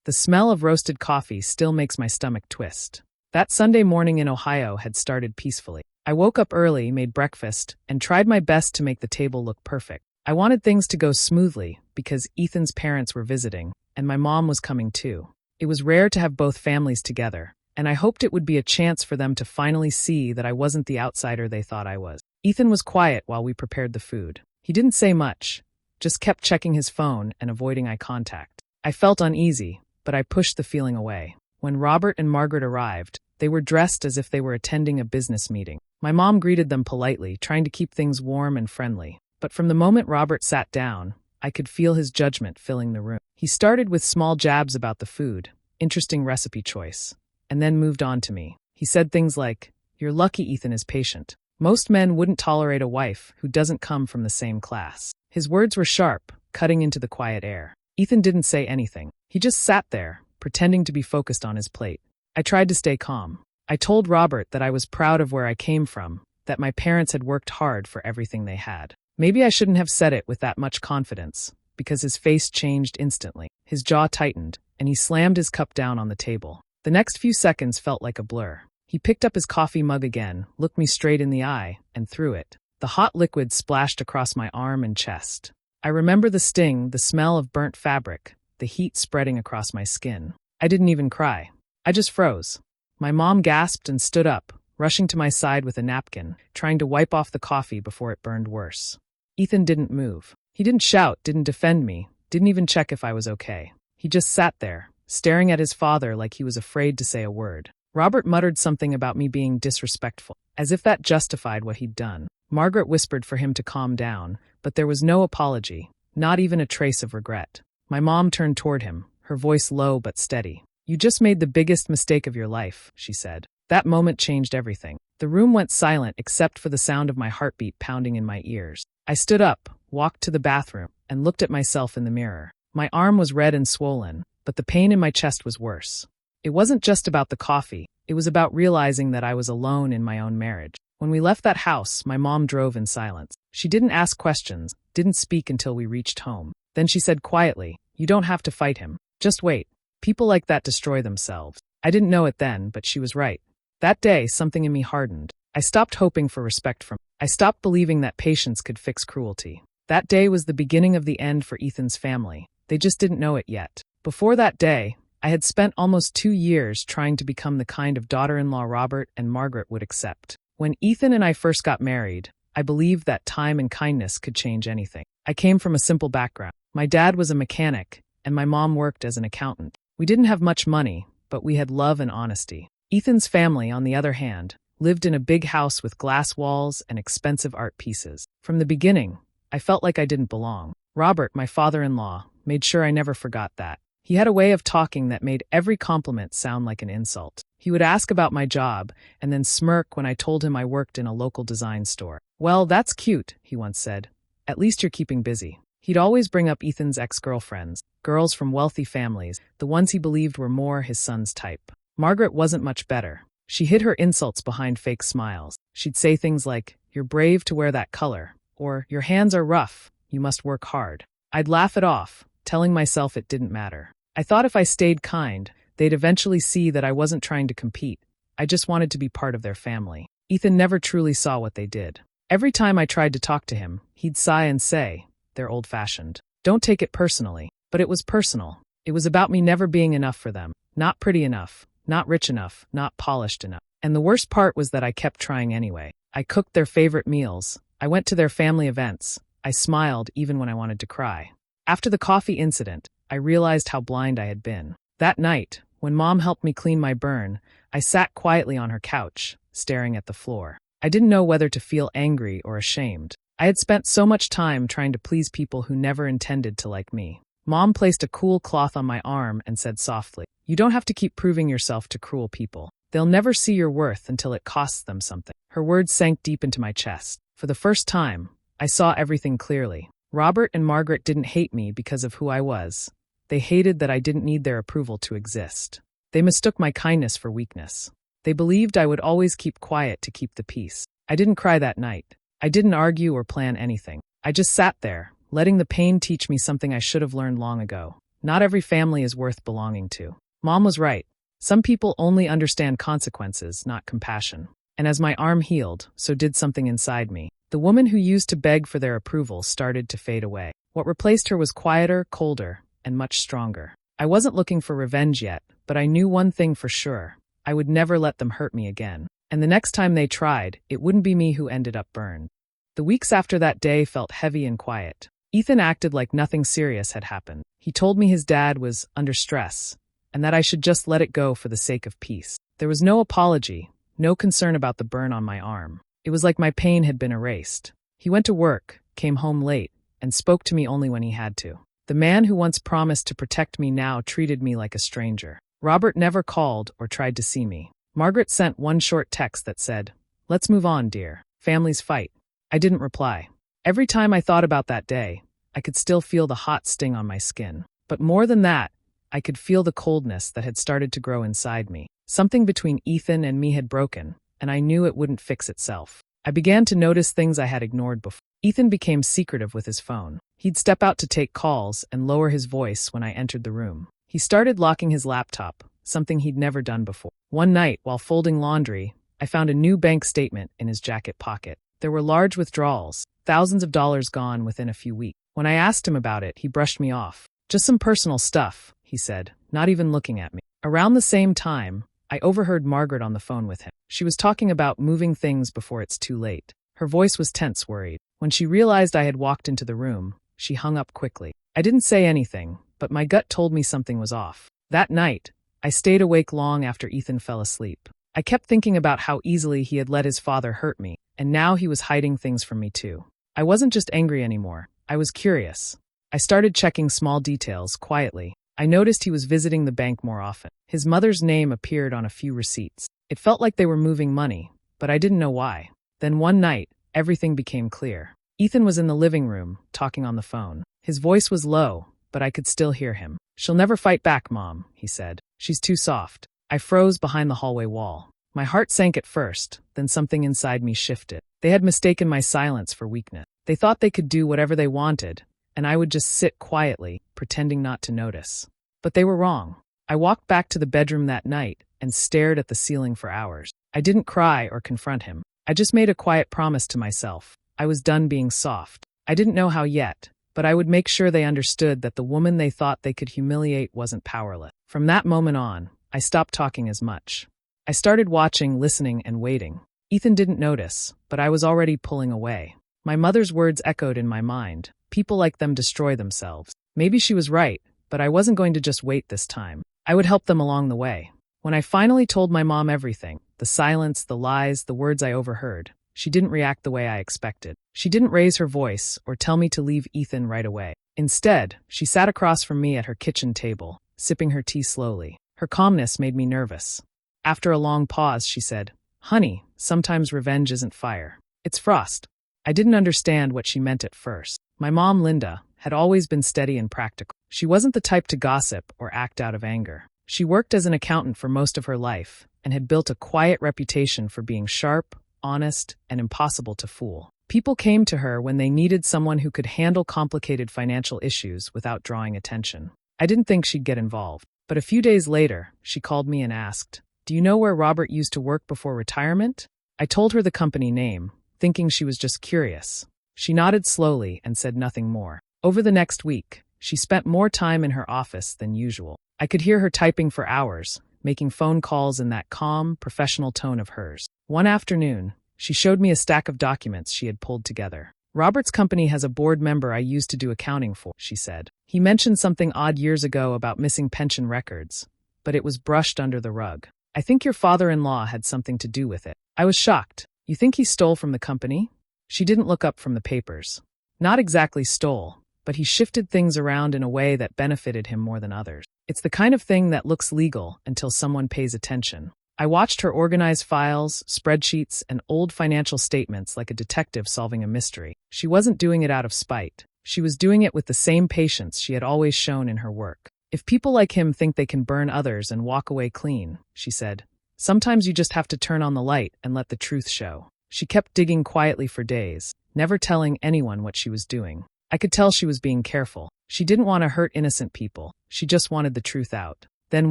The smell of roasted coffee still makes my stomach twist. That Sunday morning in Ohio had started peacefully. I woke up early, made breakfast, and tried my best to make the table look perfect. I wanted things to go smoothly because Ethan's parents were visiting, and my mom was coming too. It was rare to have both families together, and I hoped it would be a chance for them to finally see that I wasn't the outsider they thought I was. Ethan was quiet while we prepared the food. He didn't say much, just kept checking his phone and avoiding eye contact. I felt uneasy, but I pushed the feeling away. When Robert and Margaret arrived, they were dressed as if they were attending a business meeting. My mom greeted them politely, trying to keep things warm and friendly. But from the moment Robert sat down, I could feel his judgment filling the room. He started with small jabs about the food, interesting recipe choice, and then moved on to me. He said things like, "You're lucky Ethan is patient. Most men wouldn't tolerate a wife who doesn't come from the same class." His words were sharp, cutting into the quiet air. Ethan didn't say anything. He just sat there, pretending to be focused on his plate. I tried to stay calm. I told Robert that I was proud of where I came from, that my parents had worked hard for everything they had. Maybe I shouldn't have said it with that much confidence, because his face changed instantly. His jaw tightened, and he slammed his cup down on the table. The next few seconds felt like a blur. He picked up his coffee mug again, looked me straight in the eye, and threw it. The hot liquid splashed across my arm and chest. I remember the sting, the smell of burnt fabric, the heat spreading across my skin. I didn't even cry. I just froze. My mom gasped and stood up, rushing to my side with a napkin, trying to wipe off the coffee before it burned worse. Ethan didn't move. He didn't shout, didn't defend me, didn't even check if I was okay. He just sat there, staring at his father like he was afraid to say a word. Robert muttered something about me being disrespectful, as if that justified what he'd done. Margaret whispered for him to calm down, but there was no apology, not even a trace of regret. My mom turned toward him, her voice low but steady. "You just made the biggest mistake of your life," she said. That moment changed everything. The room went silent except for the sound of my heartbeat pounding in my ears. I stood up, walked to the bathroom, and looked at myself in the mirror. My arm was red and swollen, but the pain in my chest was worse. It wasn't just about the coffee. It was about realizing that I was alone in my own marriage. When we left that house, my mom drove in silence. She didn't ask questions, didn't speak until we reached home. Then she said quietly, "You don't have to fight him. Just wait. People like that destroy themselves." I didn't know it then, but she was right. That day, something in me hardened. I stopped hoping for respect from. I stopped believing that patience could fix cruelty. That day was the beginning of the end for Ethan's family. They just didn't know it yet. Before that day, I had spent almost 2 years trying to become the kind of daughter-in-law Robert and Margaret would accept. When Ethan and I first got married, I believed that time and kindness could change anything. I came from a simple background. My dad was a mechanic, and my mom worked as an accountant. We didn't have much money, but we had love and honesty. Ethan's family, on the other hand, lived in a big house with glass walls and expensive art pieces. From the beginning, I felt like I didn't belong. Robert, my father-in-law, made sure I never forgot that. He had a way of talking that made every compliment sound like an insult. He would ask about my job and then smirk when I told him I worked in a local design store. "Well, that's cute," he once said. "At least you're keeping busy." He'd always bring up Ethan's ex-girlfriends, girls from wealthy families, the ones he believed were more his son's type. Margaret wasn't much better. She hid her insults behind fake smiles. She'd say things like, "You're brave to wear that color," or "Your hands are rough, you must work hard." I'd laugh it off, telling myself it didn't matter. I thought if I stayed kind, they'd eventually see that I wasn't trying to compete. I just wanted to be part of their family. Ethan never truly saw what they did. Every time I tried to talk to him, he'd sigh and say, "They're old-fashioned. Don't take it personally." But it was personal. It was about me never being enough for them. Not pretty enough, not rich enough, not polished enough. And the worst part was that I kept trying anyway. I cooked their favorite meals. I went to their family events. I smiled even when I wanted to cry. After the coffee incident, I realized how blind I had been. That night, when Mom helped me clean my burn, I sat quietly on her couch, staring at the floor. I didn't know whether to feel angry or ashamed. I had spent so much time trying to please people who never intended to like me. Mom placed a cool cloth on my arm and said softly, "You don't have to keep proving yourself to cruel people. They'll never see your worth until it costs them something." Her words sank deep into my chest. For the first time, I saw everything clearly. Robert and Margaret didn't hate me because of who I was. They hated that I didn't need their approval to exist. They mistook my kindness for weakness. They believed I would always keep quiet to keep the peace. I didn't cry that night. I didn't argue or plan anything. I just sat there, letting the pain teach me something I should have learned long ago. Not every family is worth belonging to. Mom was right. Some people only understand consequences, not compassion. And as my arm healed, so did something inside me. The woman who used to beg for their approval started to fade away. What replaced her was quieter, colder, and much stronger. I wasn't looking for revenge yet, but I knew one thing for sure. I would never let them hurt me again. And the next time they tried, it wouldn't be me who ended up burned. The weeks after that day felt heavy and quiet. Ethan acted like nothing serious had happened. He told me his dad was under stress, and that I should just let it go for the sake of peace. There was no apology, no concern about the burn on my arm. It was like my pain had been erased. He went to work, came home late, and spoke to me only when he had to. The man who once promised to protect me now treated me like a stranger. Robert never called or tried to see me. Margaret sent one short text that said, "Let's move on, dear. Families fight." I didn't reply. Every time I thought about that day, I could still feel the hot sting on my skin. But more than that, I could feel the coldness that had started to grow inside me. Something between Ethan and me had broken, and I knew it wouldn't fix itself. I began to notice things I had ignored before. Ethan became secretive with his phone. He'd step out to take calls and lower his voice when I entered the room. He started locking his laptop, something he'd never done before. One night, while folding laundry, I found a new bank statement in his jacket pocket. There were large withdrawals, thousands of dollars gone within a few weeks. When I asked him about it, he brushed me off. "Just some personal stuff," he said, not even looking at me. Around the same time, I overheard Margaret on the phone with him. She was talking about moving things before it's too late. Her voice was tense, worried. When she realized I had walked into the room, she hung up quickly. I didn't say anything, but my gut told me something was off. That night, I stayed awake long after Ethan fell asleep. I kept thinking about how easily he had let his father hurt me, and now he was hiding things from me too. I wasn't just angry anymore. I was curious. I started checking small details quietly. I noticed he was visiting the bank more often. His mother's name appeared on a few receipts. It felt like they were moving money, but I didn't know why. Then one night, everything became clear. Ethan was in the living room, talking on the phone. His voice was low, but I could still hear him. "She'll never fight back, Mom," he said. "She's too soft." I froze behind the hallway wall. My heart sank at first, then something inside me shifted. They had mistaken my silence for weakness. They thought they could do whatever they wanted, and I would just sit quietly, pretending not to notice. But they were wrong. I walked back to the bedroom that night and stared at the ceiling for hours. I didn't cry or confront him. I just made a quiet promise to myself. I was done being soft. I didn't know how yet, but I would make sure they understood that the woman they thought they could humiliate wasn't powerless. From that moment on, I stopped talking as much. I started watching, listening, and waiting. Ethan didn't notice, but I was already pulling away. My mother's words echoed in my mind. People like them destroy themselves. Maybe she was right, but I wasn't going to just wait this time. I would help them along the way. When I finally told my mom everything, the silence, the lies, the words I overheard, she didn't react the way I expected. She didn't raise her voice or tell me to leave Ethan right away. Instead, she sat across from me at her kitchen table, sipping her tea slowly. Her calmness made me nervous. After a long pause, she said, "Honey, sometimes revenge isn't fire. It's frost." I didn't understand what she meant at first. My mom, Linda, had always been steady and practical. She wasn't the type to gossip or act out of anger. She worked as an accountant for most of her life and had built a quiet reputation for being sharp, honest, and impossible to fool. People came to her when they needed someone who could handle complicated financial issues without drawing attention. I didn't think she'd get involved. But a few days later, she called me and asked, "Do you know where Robert used to work before retirement?" I told her the company name, thinking she was just curious. She nodded slowly and said nothing more. Over the next week, she spent more time in her office than usual. I could hear her typing for hours, making phone calls in that calm, professional tone of hers. One afternoon, she showed me a stack of documents she had pulled together. "Robert's company has a board member I used to do accounting for," she said. "He mentioned something odd years ago about missing pension records, but it was brushed under the rug. I think your father-in-law had something to do with it." I was shocked. "You think he stole from the company?" She didn't look up from the papers. "Not exactly stole, but he shifted things around in a way that benefited him more than others. It's the kind of thing that looks legal until someone pays attention." I watched her organize files, spreadsheets, and old financial statements like a detective solving a mystery. She wasn't doing it out of spite. She was doing it with the same patience she had always shown in her work. "If people like him think they can burn others and walk away clean," she said, "sometimes you just have to turn on the light and let the truth show." She kept digging quietly for days, never telling anyone what she was doing. I could tell she was being careful. She didn't want to hurt innocent people. She just wanted the truth out. Then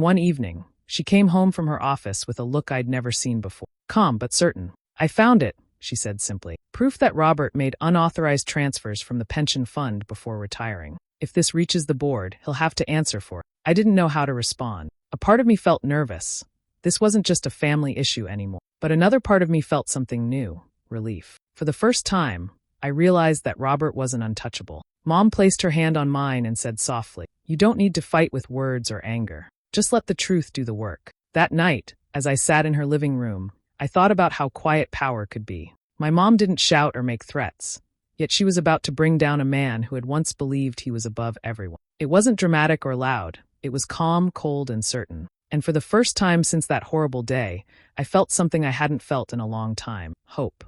one evening, she came home from her office with a look I'd never seen before. Calm but certain. "I found it," she said simply. "Proof that Robert made unauthorized transfers from the pension fund before retiring. If this reaches the board, he'll have to answer for it." I didn't know how to respond. A part of me felt nervous. This wasn't just a family issue anymore. But another part of me felt something new, relief. For the first time, I realized that Robert wasn't untouchable. Mom placed her hand on mine and said softly, "You don't need to fight with words or anger. Just let the truth do the work." That night, as I sat in her living room, I thought about how quiet power could be. My mom didn't shout or make threats, yet she was about to bring down a man who had once believed he was above everyone. It wasn't dramatic or loud. It was calm, cold, and certain. And for the first time since that horrible day, I felt something I hadn't felt in a long time: hope.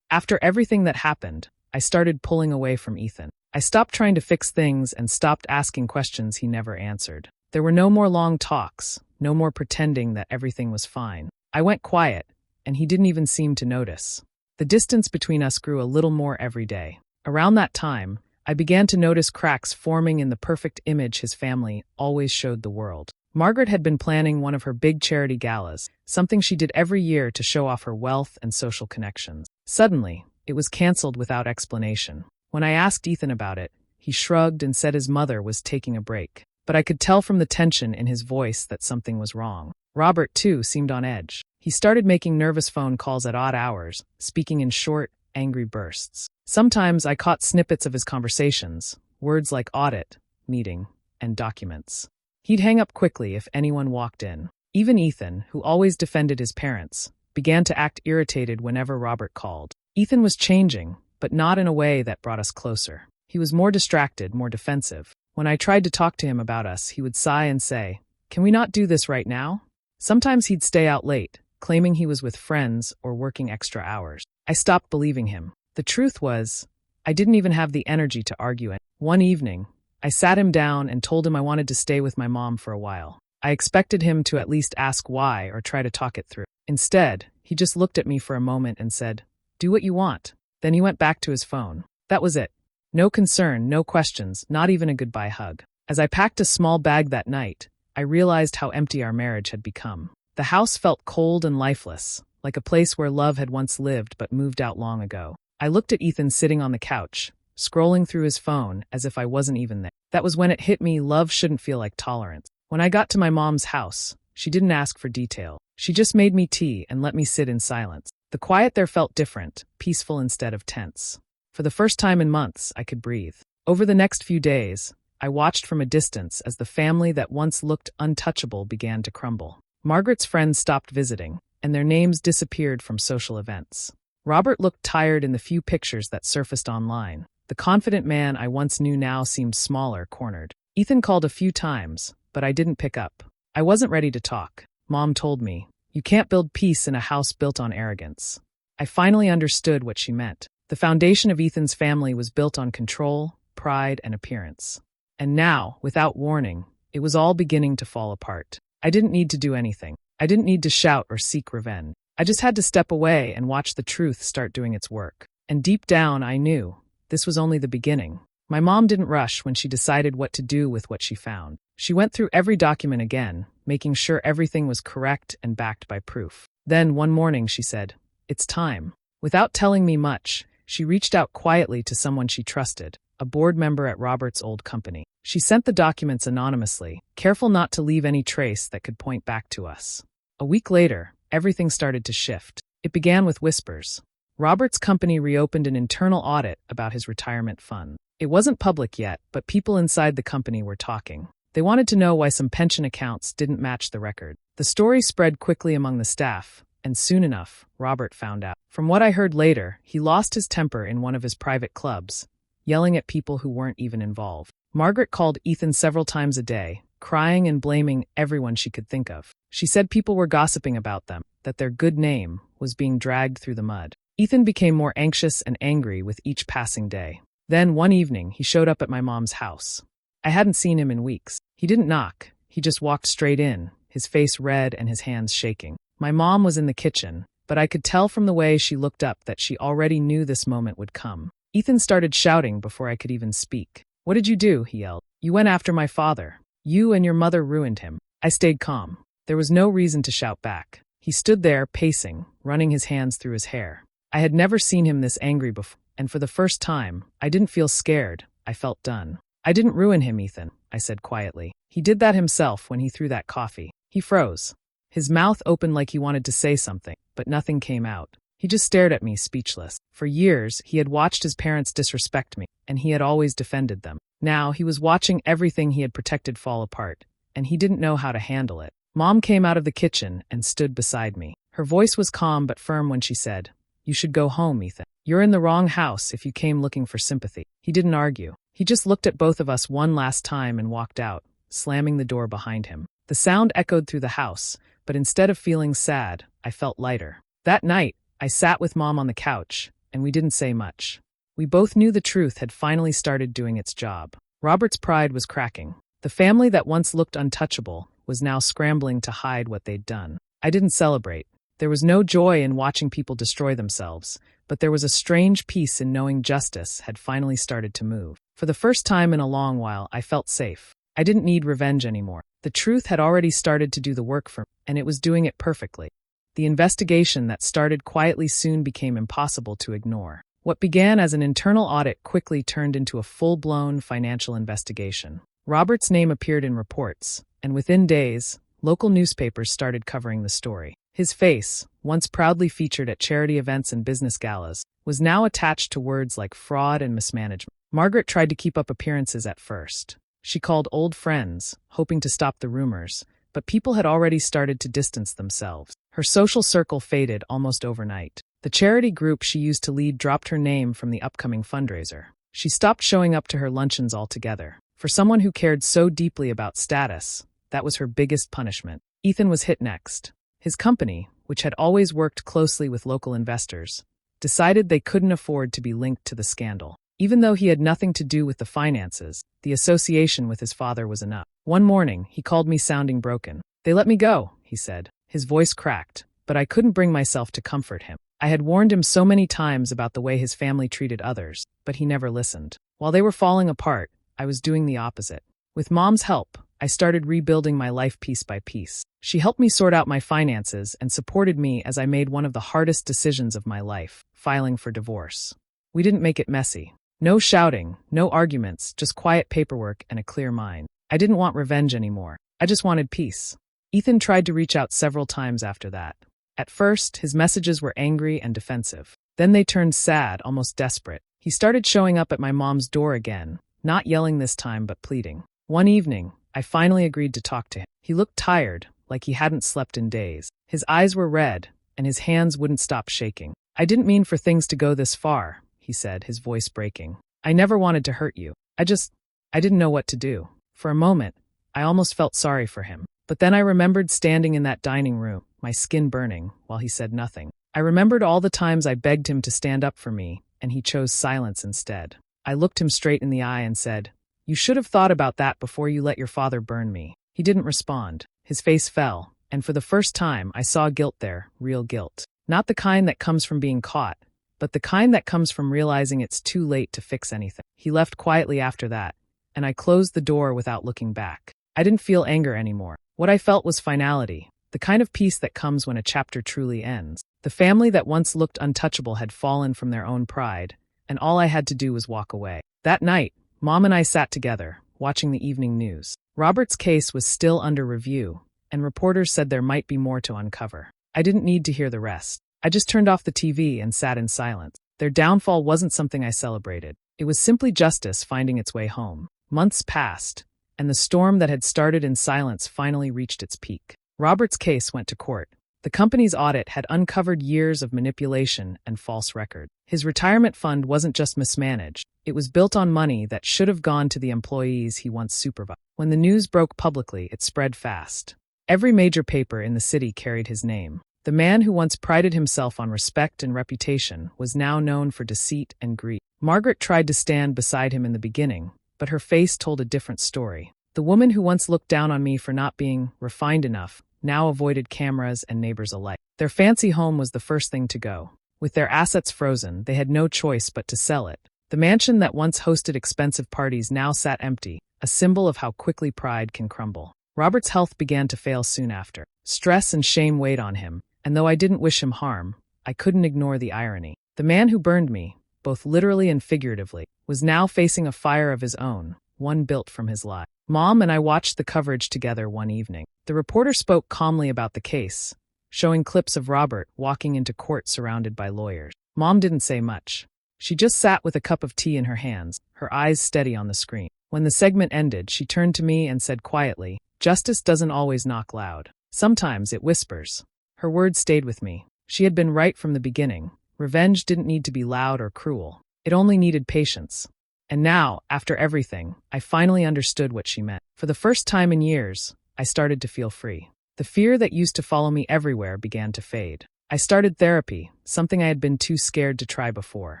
After everything that happened, I started pulling away from Ethan. I stopped trying to fix things and stopped asking questions he never answered. There were no more long talks, no more pretending that everything was fine. I went quiet, and he didn't even seem to notice. The distance between us grew a little more every day. Around that time, I began to notice cracks forming in the perfect image his family always showed the world. Margaret had been planning one of her big charity galas, something she did every year to show off her wealth and social connections. Suddenly, it was canceled without explanation. When I asked Ethan about it, he shrugged and said his mother was taking a break. But I could tell from the tension in his voice that something was wrong. Robert, too, seemed on edge. He started making nervous phone calls at odd hours, speaking in short, angry bursts. Sometimes I caught snippets of his conversations, words like audit, meeting, and documents. He'd hang up quickly if anyone walked in. Even Ethan, who always defended his parents, began to act irritated whenever Robert called. Ethan was changing, but not in a way that brought us closer. He was more distracted, more defensive. When I tried to talk to him about us, he would sigh and say, "Can we not do this right now?" Sometimes he'd stay out late, claiming he was with friends or working extra hours. I stopped believing him. The truth was, I didn't even have the energy to argue it. One evening, I sat him down and told him I wanted to stay with my mom for a while. I expected him to at least ask why or try to talk it through. Instead, he just looked at me for a moment and said, "Do what you want." Then he went back to his phone. That was it. No concern, no questions, not even a goodbye hug. As I packed a small bag that night, I realized how empty our marriage had become. The house felt cold and lifeless, like a place where love had once lived but moved out long ago. I looked at Ethan sitting on the couch, scrolling through his phone as if I wasn't even there. That was when it hit me: love shouldn't feel like tolerance. When I got to my mom's house, she didn't ask for detail. She just made me tea and let me sit in silence. The quiet there felt different, peaceful instead of tense. For the first time in months, I could breathe. Over the next few days, I watched from a distance as the family that once looked untouchable began to crumble. Margaret's friends stopped visiting, and their names disappeared from social events. Robert looked tired in the few pictures that surfaced online. The confident man I once knew now seemed smaller, cornered. Ethan called a few times, but I didn't pick up. I wasn't ready to talk. Mom told me, "You can't build peace in a house built on arrogance." I finally understood what she meant. The foundation of Ethan's family was built on control, pride, and appearance. And now, without warning, it was all beginning to fall apart. I didn't need to do anything. I didn't need to shout or seek revenge. I just had to step away and watch the truth start doing its work. And deep down, I knew this was only the beginning. My mom didn't rush when she decided what to do with what she found. She went through every document again, making sure everything was correct and backed by proof. Then, one morning, she said, "It's time." Without telling me much, she reached out quietly to someone she trusted, a board member at Robert's old company. She sent the documents anonymously, careful not to leave any trace that could point back to us. A week later, everything started to shift. It began with whispers. Robert's company reopened an internal audit about his retirement fund. It wasn't public yet, but people inside the company were talking. They wanted to know why some pension accounts didn't match the record. The story spread quickly among the staff, and soon enough, Robert found out. From what I heard later, he lost his temper in one of his private clubs, yelling at people who weren't even involved. Margaret called Ethan several times a day, crying and blaming everyone she could think of. She said people were gossiping about them, that their good name was being dragged through the mud. Ethan became more anxious and angry with each passing day. Then, one evening, he showed up at my mom's house. I hadn't seen him in weeks. He didn't knock. He just walked straight in, his face red and his hands shaking. My mom was in the kitchen, but I could tell from the way she looked up that she already knew this moment would come. Ethan started shouting before I could even speak. "What did you do?" he yelled. "You went after my father. You and your mother ruined him." I stayed calm. There was no reason to shout back. He stood there, pacing, running his hands through his hair. I had never seen him this angry before, and for the first time, I didn't feel scared. I felt done. "I didn't ruin him, Ethan," I said quietly. "He did that himself when he threw that coffee." He froze. His mouth opened like he wanted to say something, but nothing came out. He just stared at me, speechless. For years, he had watched his parents disrespect me, and he had always defended them. Now, he was watching everything he had protected fall apart, and he didn't know how to handle it. Mom came out of the kitchen and stood beside me. Her voice was calm but firm when she said, "You should go home, Ethan. You're in the wrong house if you came looking for sympathy." He didn't argue. He just looked at both of us one last time and walked out, slamming the door behind him. The sound echoed through the house, but instead of feeling sad, I felt lighter. That night, I sat with Mom on the couch, and we didn't say much. We both knew the truth had finally started doing its job. Robert's pride was cracking. The family that once looked untouchable was now scrambling to hide what they'd done. I didn't celebrate. There was no joy in watching people destroy themselves, but there was a strange peace in knowing justice had finally started to move. For the first time in a long while, I felt safe. I didn't need revenge anymore. The truth had already started to do the work for me, and it was doing it perfectly. The investigation that started quietly soon became impossible to ignore. What began as an internal audit quickly turned into a full-blown financial investigation. Robert's name appeared in reports, and within days, local newspapers started covering the story. His face, once proudly featured at charity events and business galas, was now attached to words like fraud and mismanagement. Margaret tried to keep up appearances at first. She called old friends, hoping to stop the rumors, but people had already started to distance themselves. Her social circle faded almost overnight. The charity group she used to lead dropped her name from the upcoming fundraiser. She stopped showing up to her luncheons altogether. For someone who cared so deeply about status, that was her biggest punishment. Ethan was hit next. His company, which had always worked closely with local investors, decided they couldn't afford to be linked to the scandal. Even though he had nothing to do with the finances, the association with his father was enough. One morning, he called me sounding broken. "They let me go," he said. His voice cracked, but I couldn't bring myself to comfort him. I had warned him so many times about the way his family treated others, but he never listened. While they were falling apart, I was doing the opposite. With Mom's help, I started rebuilding my life piece by piece. She helped me sort out my finances and supported me as I made one of the hardest decisions of my life, filing for divorce. We didn't make it messy. No shouting, no arguments, just quiet paperwork and a clear mind. I didn't want revenge anymore. I just wanted peace. Ethan tried to reach out several times after that. At first, his messages were angry and defensive. Then they turned sad, almost desperate. He started showing up at my mom's door again, not yelling this time but pleading. One evening, I finally agreed to talk to him. He looked tired, like he hadn't slept in days. His eyes were red, and his hands wouldn't stop shaking. "I didn't mean for things to go this far," he said, his voice breaking. "I never wanted to hurt you. I didn't know what to do." For a moment, I almost felt sorry for him. But then I remembered standing in that dining room, my skin burning, while he said nothing. I remembered all the times I begged him to stand up for me, and he chose silence instead. I looked him straight in the eye and said, "You should have thought about that before you let your father burn me." He didn't respond. His face fell, and for the first time I saw guilt there, real guilt. Not the kind that comes from being caught, but the kind that comes from realizing it's too late to fix anything. He left quietly after that, and I closed the door without looking back. I didn't feel anger anymore. What I felt was finality, the kind of peace that comes when a chapter truly ends. The family that once looked untouchable had fallen from their own pride, and all I had to do was walk away. That night, Mom and I sat together, watching the evening news. Robert's case was still under review, and reporters said there might be more to uncover. I didn't need to hear the rest. I just turned off the TV and sat in silence. Their downfall wasn't something I celebrated. It was simply justice finding its way home. Months passed, and the storm that had started in silence finally reached its peak. Robert's case went to court. The company's audit had uncovered years of manipulation and false record. His retirement fund wasn't just mismanaged. It was built on money that should have gone to the employees he once supervised. When the news broke publicly, it spread fast. Every major paper in the city carried his name. The man who once prided himself on respect and reputation was now known for deceit and greed. Margaret tried to stand beside him in the beginning, but her face told a different story. The woman who once looked down on me for not being refined enough now avoided cameras and neighbors alike. Their fancy home was the first thing to go. With their assets frozen, they had no choice but to sell it. The mansion that once hosted expensive parties now sat empty, a symbol of how quickly pride can crumble. Robert's health began to fail soon after. Stress and shame weighed on him, and though I didn't wish him harm, I couldn't ignore the irony. The man who burned me, both literally and figuratively, was now facing a fire of his own, one built from his lie. Mom and I watched the coverage together one evening. The reporter spoke calmly about the case, showing clips of Robert walking into court surrounded by lawyers. Mom didn't say much. She just sat with a cup of tea in her hands, her eyes steady on the screen. When the segment ended, she turned to me and said quietly, "Justice doesn't always knock loud. Sometimes it whispers." Her words stayed with me. She had been right from the beginning. Revenge didn't need to be loud or cruel. It only needed patience. And now, after everything, I finally understood what she meant. For the first time in years, I started to feel free. The fear that used to follow me everywhere began to fade. I started therapy, something I had been too scared to try before.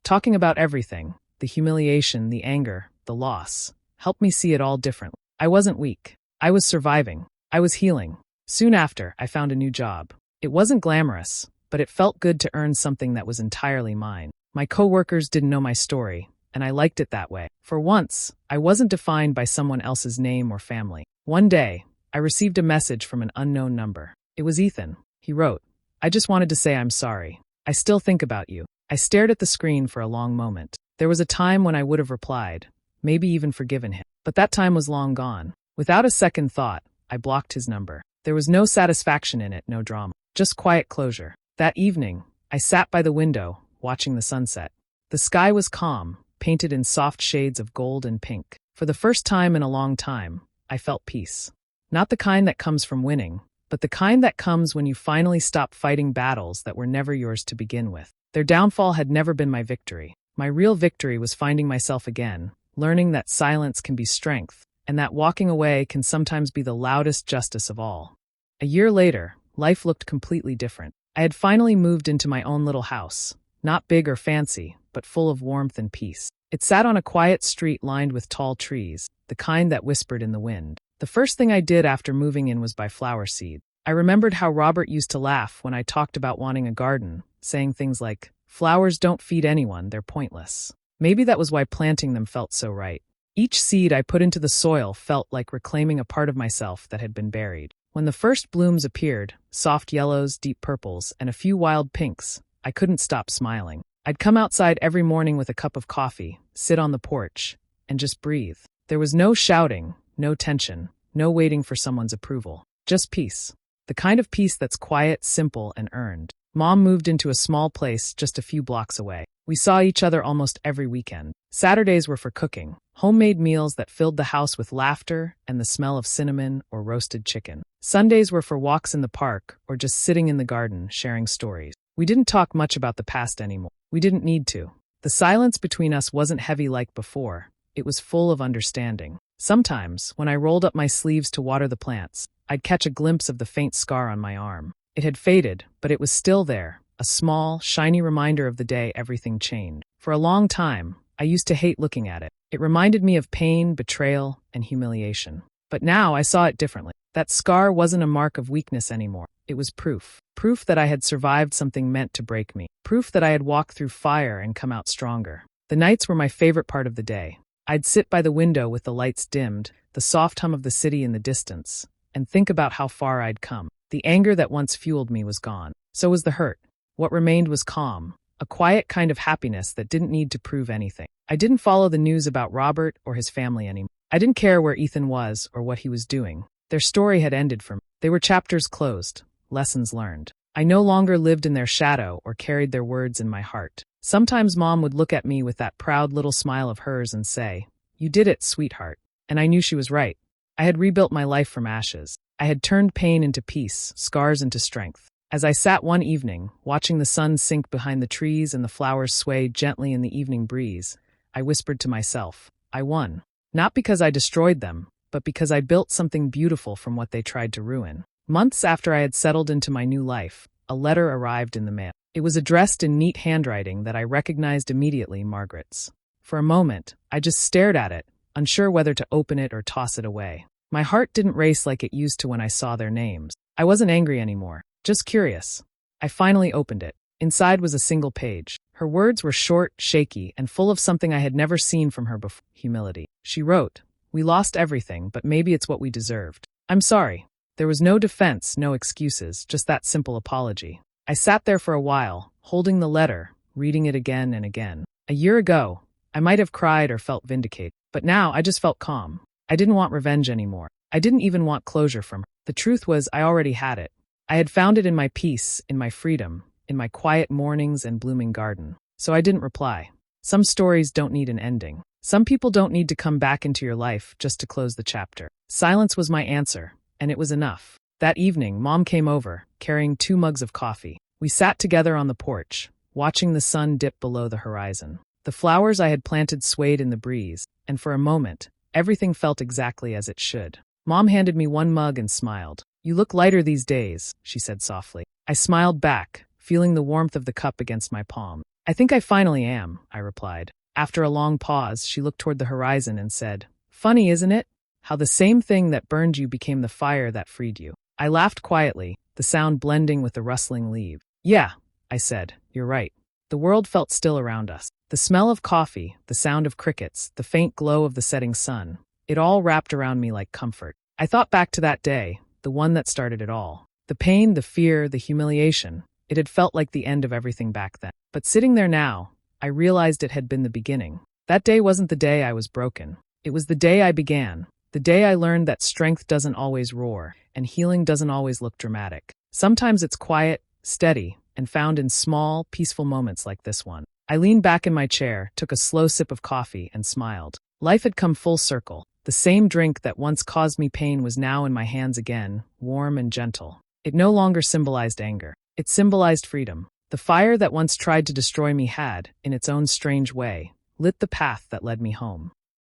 Talking about everything, the humiliation, the anger, the loss, helped me see it all differently. I wasn't weak. I was surviving. I was healing. Soon after, I found a new job. It wasn't glamorous, but it felt good to earn something that was entirely mine. My coworkers didn't know my story, and I liked it that way. For once, I wasn't defined by someone else's name or family. One day, I received a message from an unknown number. It was Ethan. He wrote, "I just wanted to say I'm sorry. I still think about you." I stared at the screen for a long moment. There was a time when I would have replied, maybe even forgiven him. But that time was long gone. Without a second thought, I blocked his number. There was no satisfaction in it, no drama, just quiet closure. That evening, I sat by the window, watching the sunset. The sky was calm, painted in soft shades of gold and pink. For the first time in a long time, I felt peace. Not the kind that comes from winning, but the kind that comes when you finally stop fighting battles that were never yours to begin with. Their downfall had never been my victory. My real victory was finding myself again, learning that silence can be strength, and that walking away can sometimes be the loudest justice of all. A year later, life looked completely different. I had finally moved into my own little house, not big or fancy, but full of warmth and peace. It sat on a quiet street lined with tall trees, the kind that whispered in the wind. The first thing I did after moving in was buy flower seed. I remembered how Robert used to laugh when I talked about wanting a garden, saying things like, "Flowers don't feed anyone, they're pointless." Maybe that was why planting them felt so right. Each seed I put into the soil felt like reclaiming a part of myself that had been buried. When the first blooms appeared, soft yellows, deep purples, and a few wild pinks, I couldn't stop smiling. I'd come outside every morning with a cup of coffee, sit on the porch, and just breathe. There was no shouting, no tension, no waiting for someone's approval. Just peace. The kind of peace that's quiet, simple, and earned. Mom moved into a small place just a few blocks away. We saw each other almost every weekend. Saturdays were for cooking, homemade meals that filled the house with laughter and the smell of cinnamon or roasted chicken. Sundays were for walks in the park or just sitting in the garden, sharing stories. We didn't talk much about the past anymore. We didn't need to. The silence between us wasn't heavy like before. It was full of understanding. Sometimes, when I rolled up my sleeves to water the plants, I'd catch a glimpse of the faint scar on my arm. It had faded, but it was still there, a small, shiny reminder of the day everything changed. For a long time, I used to hate looking at it. It reminded me of pain, betrayal, and humiliation. But now I saw it differently. That scar wasn't a mark of weakness anymore. It was proof. Proof that I had survived something meant to break me. Proof that I had walked through fire and come out stronger. The nights were my favorite part of the day. I'd sit by the window with the lights dimmed, the soft hum of the city in the distance, and think about how far I'd come. The anger that once fueled me was gone. So was the hurt. What remained was calm, a quiet kind of happiness that didn't need to prove anything. I didn't follow the news about Robert or his family anymore. I didn't care where Ethan was or what he was doing. Their story had ended for me. They were chapters closed, lessons learned. I no longer lived in their shadow or carried their words in my heart. Sometimes Mom would look at me with that proud little smile of hers and say, "You did it, sweetheart." And I knew she was right. I had rebuilt my life from ashes. I had turned pain into peace, scars into strength. As I sat one evening, watching the sun sink behind the trees and the flowers sway gently in the evening breeze, I whispered to myself, I won. Not because I destroyed them, but because I built something beautiful from what they tried to ruin. Months after I had settled into my new life, a letter arrived in the mail. It was addressed in neat handwriting that I recognized immediately, Margaret's. For a moment, I just stared at it, unsure whether to open it or toss it away. My heart didn't race like it used to when I saw their names. I wasn't angry anymore, just curious. I finally opened it. Inside was a single page. Her words were short, shaky, and full of something I had never seen from her before: humility. She wrote, "We lost everything, but maybe it's what we deserved. I'm sorry." There was no defense, no excuses, just that simple apology. I sat there for a while, holding the letter, reading it again and again. A year ago, I might have cried or felt vindicated, but now I just felt calm. I didn't want revenge anymore. I didn't even want closure from her. The truth was, I already had it. I had found it in my peace, in my freedom, in my quiet mornings and blooming garden. So I didn't reply. Some stories don't need an ending. Some people don't need to come back into your life just to close the chapter. Silence was my answer, and it was enough. That evening, Mom came over, carrying 2 mugs of coffee. We sat together on the porch, watching the sun dip below the horizon. The flowers I had planted swayed in the breeze, and for a moment, everything felt exactly as it should. Mom handed me 1 mug and smiled. "You look lighter these days," she said softly. I smiled back, feeling the warmth of the cup against my palm. "I think I finally am," I replied. After a long pause, she looked toward the horizon and said, "Funny, isn't it? How the same thing that burned you became the fire that freed you." I laughed quietly, the sound blending with the rustling leaves. "Yeah," I said, "you're right." The world felt still around us. The smell of coffee, the sound of crickets, the faint glow of the setting sun, it all wrapped around me like comfort. I thought back to that day, the one that started it all. The pain, the fear, the humiliation. It had felt like the end of everything back then. But sitting there now, I realized it had been the beginning. That day wasn't the day I was broken. It was the day I began. The day I learned that strength doesn't always roar, and healing doesn't always look dramatic. Sometimes it's quiet, steady, and found in small, peaceful moments like this one. I leaned back in my chair, took a slow sip of coffee, and smiled. Life had come full circle. The same drink that once caused me pain was now in my hands again, warm and gentle. It no longer symbolized anger. It symbolized freedom. The fire that once tried to destroy me had, in its own strange way, lit the path that led me home.